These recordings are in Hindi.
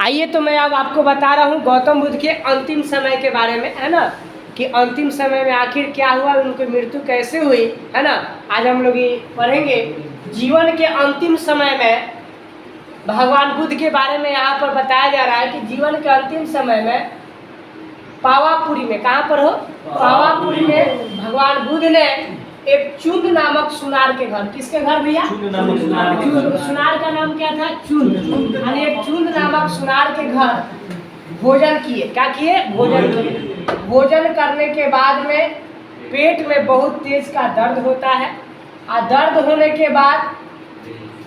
आइए तो मैं अब आपको बता रहा हूँ गौतम बुद्ध के अंतिम समय के बारे में, है ना, कि अंतिम समय में आखिर क्या हुआ, उनकी मृत्यु कैसे हुई, है ना। आज हम लोग ये पढ़ेंगे जीवन के अंतिम समय में भगवान बुद्ध के बारे में। यहाँ पर बताया जा रहा है कि जीवन के अंतिम समय में पावापुरी में, कहाँ पर हो, पावापुरी में भगवान बुद्ध ने एक चुंद नामक सुनार के घर, किसके घर भैया, सुनार का नाम क्या था, चुंद, यानी एक चुंद नामक सुनार के घर भोजन किए। क्या किए, भोजन किए। भोजन करने के बाद में पेट में बहुत तेज का दर्द होता है, और दर्द होने के बाद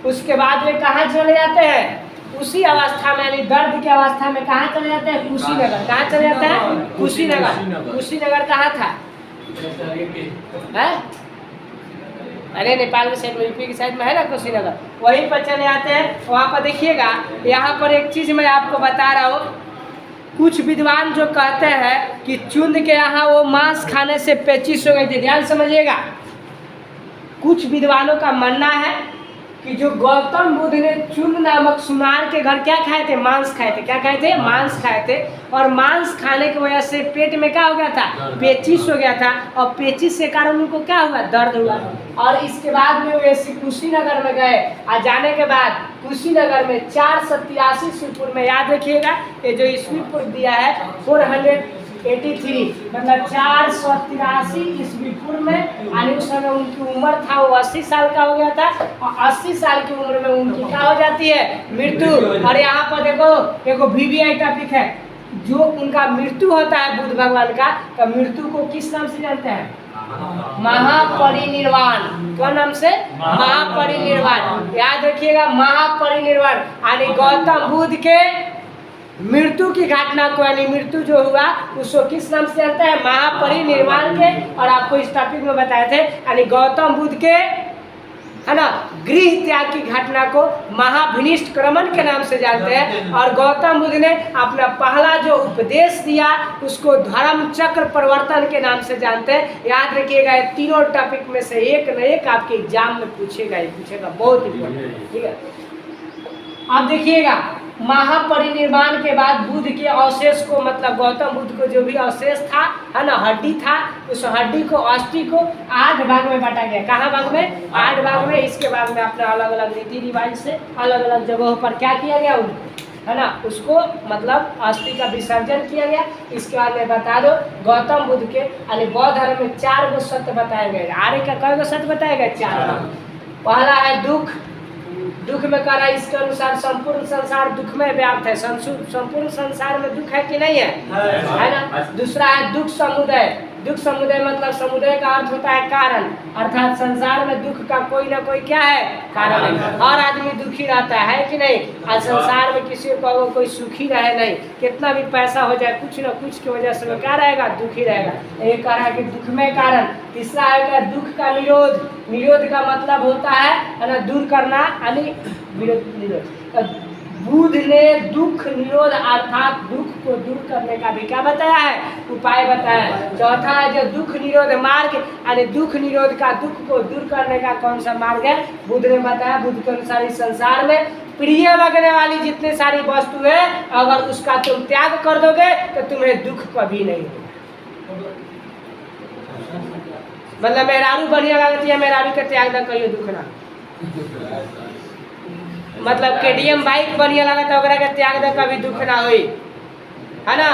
उसके बाद में कहाँ चले जाते हैं, उसी अवस्था में, यानी दर्द की अवस्था में कहाँ चले जाते हैं, कुशीनगर। कहाँ चले जाते हैं, कुशीनगर। कुशीनगर कहाँ था, है? अरे नेपाल के साइड में, यूपी की साइड में है ना कुशीनगर, वहीं पर चले आते हैं। वहाँ पर देखिएगा, यहाँ पर एक चीज़ मैं आपको बता रहा हूँ। कुछ विद्वान जो कहते हैं कि चुंद के यहाँ वो मांस खाने से पेचिश हो गई थी, ध्यान समझिएगा। कुछ विद्वानों का मानना है कि जो गौतम बुद्ध ने चुंद नामक सुनार के घर क्या खाए थे, मांस खाए थे। क्या खाए थे, मांस खाए थे, और मांस खाने की वजह से पेट में क्या हो गया था, पेचिश हो गया था, और पेचिश के कारण उनको क्या हुआ, दर्द हुआ। और इसके बाद में वो ऐसे कुशीनगर में गए, और जाने के बाद कुशीनगर में 483 ईस्वी पूर्व में, याद रखिएगा ये जो ईस्वी पूर्व दिया है 483, मतलब 483 ईस्वी पूर्व में, यानी उस समय उनकी उम्र था, वो 80 साल का हो गया था, और 80 साल की उम्र में उनकी क्या हो जाती है, मृत्यु। और यहाँ पर देखो देखो VVI टॉपिक है, जो उनका मृत्यु होता है बुद्ध भगवान का, तो मृत्यु को किस नाम से जानते हैं, महापरिनिर्वाण। क्या नाम से, महापरिनिर्वाण। याद रखिएगा, महापरिनिर्वाण, यानी गौतम बुद्ध के मृत्यु की घटना को, यानी मृत्यु जो हुआ उसको किस नाम से जानते हैं, महापरिनिर्वाण के। और आपको इस टॉपिक में बताए थे, यानी गौतम बुद्ध के, है ना, गृह त्याग की घटना को महाभिनिष्क्रमण के नाम से जानते हैं। और गौतम बुद्ध ने अपना पहला जो उपदेश दिया उसको धर्म चक्र परिवर्तन के नाम से जानते हैं। याद रखिएगा, ये तीनों टॉपिक में से एक न एक आपके एग्जाम में पूछेगा ही पूछेगा, बहुत इंपॉर्टेंट, ठीक है। अब देखिएगा, महापरिनिर्वाण के बाद बुद्ध के अवशेष को, मतलब गौतम बुद्ध को जो भी अवशेष था, है ना, हड्डी था, उस हड्डी को, अस्थि को 8 भाग में बांटा गया। कहाँ भाग में, 8 भाग में। इसके बाद में अपना अलग अलग रीति रिवाज से अलग अलग जगहों पर क्या किया गया, है ना, उसको मतलब अस्थि का विसर्जन किया गया। इसके बाद में बता दो, गौतम बुद्ध के यानी बौद्ध धर्म में 4 गो सत्य बताए गए। आर्य का कई गो सत्य बताए गए, 4। पहला है दुख, दुख में कह रहा है इसके अनुसार संपूर्ण संसार दुख में व्याप्त है। संपूर्ण संसार में दुख है कि नहीं है, है ना। दूसरा है दुख समुदय। दुख समुदय मतलब समुदय का अर्थ होता है कारण, अर्थात संसार में दुख का कोई ना कोई क्या है, कारण है। हर आदमी दुखी रहता है कि नहीं, और संसार में किसी को कोई सुखी रहे नहीं, कितना भी पैसा हो जाए, कुछ ना कुछ की वजह से वो क्या रहेगा, दुखी रहेगा। एक कह रहा है कि दुख में कारण। तीसरा है दुख का निरोध। निरोध का मतलब होता है ना, दूर करना, यानी निरोध। बुद्ध ने दुख निरोध अर्थात दुख को दूर करने का भी क्या बताया है, उपाय बताया है। चौथा है जो दुख निरोध मार्ग, यानी दुख निरोध का, दुख को दूर करने का कौन सा मार्ग है, बुद्ध ने बताया। बुद्ध के अनुसार इस संसार में प्रिय लगने वाली जितने सारी वस्तु है, अगर उसका तुम त्याग कर दोगे तो तुम्हें दुख कभी नहीं होगा। मतलब मेहरारू बढ़िया लगती है, मेहरारू के त्याग न कहियो दुख ना। मतलब KTM बाइक बढ़िया लगता है, के त्याग दे कभी दुख ना हुई, है ना।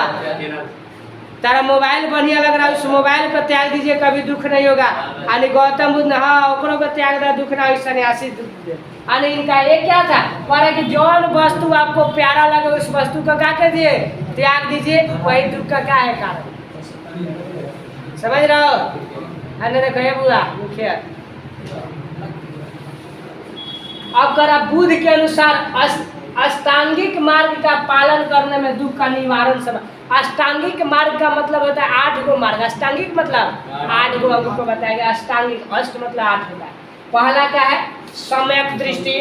तारा मोबाइल बढ़िया लग रहा है, उस मोबाइल पर त्याग दीजिए, कभी दुख नहीं होगा। यानी गौतम बुद्ध ने हाँ ओकरों को त्याग दे, दुख ना हुई, सन्यासी दुख दे। यानी इनका ये क्या था, कह कि जौन वस्तु आपको प्यारा लगे उस वस्तु को क्या कर दिए, त्याग दीजिए, वही दुख का क्या है कारण। समझ रहे हो, देखो बुआ मुखिया। अब करा बुद्ध के अनुसार अष्टांगिक मार्ग का पालन करने में दुख का निवारण सब। अष्टांगिक मार्ग का मतलब होता है 8 गो मार्ग। अष्टांगिक मतलब 8 गो हमको बताया गया। अष्टांगिक, अष्ट मतलब 8 होता है। पहला क्या है, सम्यक दृष्टि,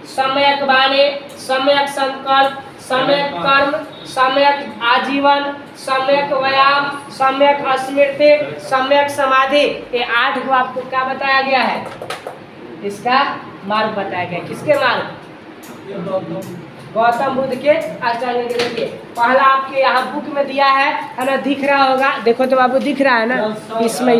सम्यक वाणी, सम्यक संकल्प, सम्यक कर्म, सम्यक आजीवन, सम्यक व्यायाम, सम्यक स्मृति, सम्यक समाधि। ये 8 को आपको क्या बताया गया है, इसका मार्ग बताया गया। किसके मार्ग, गौतम बुद्ध के अष्टांगिक। देखिए पहला आपके यहाँ बुक में दिया है ना, दिख रहा होगा, देखो तो बाबू दिख रहा है ना, इसमें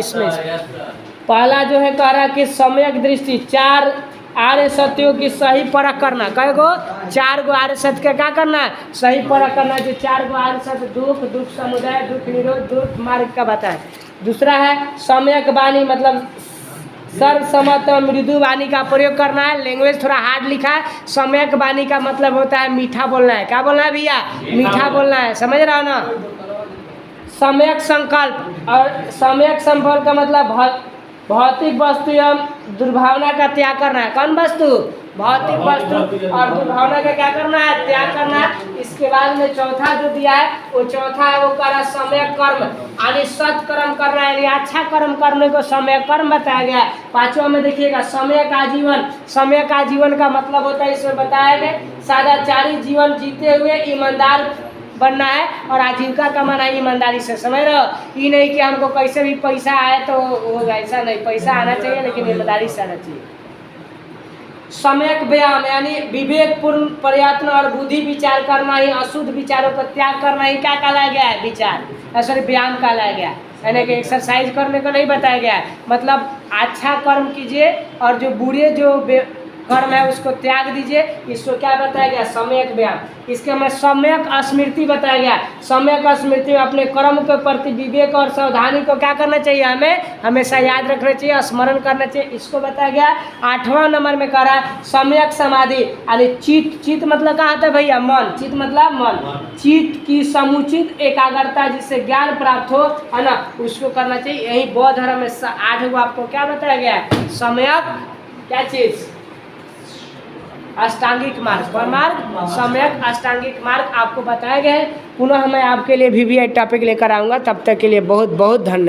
पहला जो है कह रहा है कि सम्यक दृष्टि, 4 आर्य सत्यों की सही परख करना। कई गो? 4 गो आर्य सत्य का क्या करना है? सही परख करना। जो 4 गो आर्य सत्य, दुख, दुख समुदाय, दुख निरोध, दुख मार्ग का बताए। दूसरा है सम्यक वाणी, मतलब सर्वसम्मत मृदु वाणी का प्रयोग करना है। लैंग्वेज थोड़ा हार्ड लिखा है। सम्यक वाणी का मतलब होता है मीठा बोलना है। क्या बोलना है भैया? मीठा बोलना है, समझ रहा हो ना। सम्यक संकल्प, और सम्यक संकल्प का मतलब भौतिक वस्तु एवं दुर्भावना का त्याग करना है। कौन वस्तु? भौतिक वस्तु और दुर्भावना का क्या करना है? त्याग करना है। इसके बाद में चौथा जो दिया है, वो चौथा है वो करा सम्यक कर्म, यानी सत कर्म करना है, यानी अच्छा कर्म करने को सम्यक कर्म बताया गया है। पांचवा में देखिएगा सम्यक आजीवन। सम्यक आजीवन का मतलब होता है, इसमें बताया गया सदाचारी जीवन जीते हुए ईमानदार बनना है और आजीविका कमाना है ईमानदारी से। समझ रहे हो? ये नहीं कि हमको कैसे भी पैसा आए तो होगा, ऐसा नहीं। पैसा आना चाहिए लेकिन ईमानदारी से आना चाहिए। सम्यक व्यायाम, यानी विवेकपूर्ण प्रयत्न और बुद्धि विचार करना ही, अशुद्ध विचारों का त्याग करना ही क्या कहलाया गया है? विचार, सॉरी व्यायाम कहलाया गया है। यानी कि एक्सरसाइज करने को नहीं बताया गया है। मतलब अच्छा कर्म कीजिए और जो बुरे जो कर्म है उसको त्याग दीजिए। इसको क्या बताया गया? सम्यक व्यायाम। इसके में सम्यक स्मृति बताया गया। सम्यक स्मृति में अपने कर्म के प्रति विवेक और सावधानी को क्या करना चाहिए? हमें हमेशा याद रखना चाहिए, स्मरण करना चाहिए। इसको बताया गया। 8वां नंबर में कह रहा है सम्यक समाधि, यानी चित्त। चित्त मतलब कहाँ आता है भैया? मन। चित्त मतलब मन। चित्त की समुचित एकाग्रता जिससे ज्ञान प्राप्त हो, है ना, उसको करना चाहिए। यही बौद्ध धर्म में 8 गो आपको क्या बताया गया है? सम्यक क्या चीज? अष्टांगिक मार्ग। कौन मार्ग? सम्यक अष्टांगिक मार्ग आपको बताया गया है। पुनः मैं आपके लिए VVI टॉपिक लेकर आऊँगा। तब तक के लिए बहुत बहुत धन्यवाद।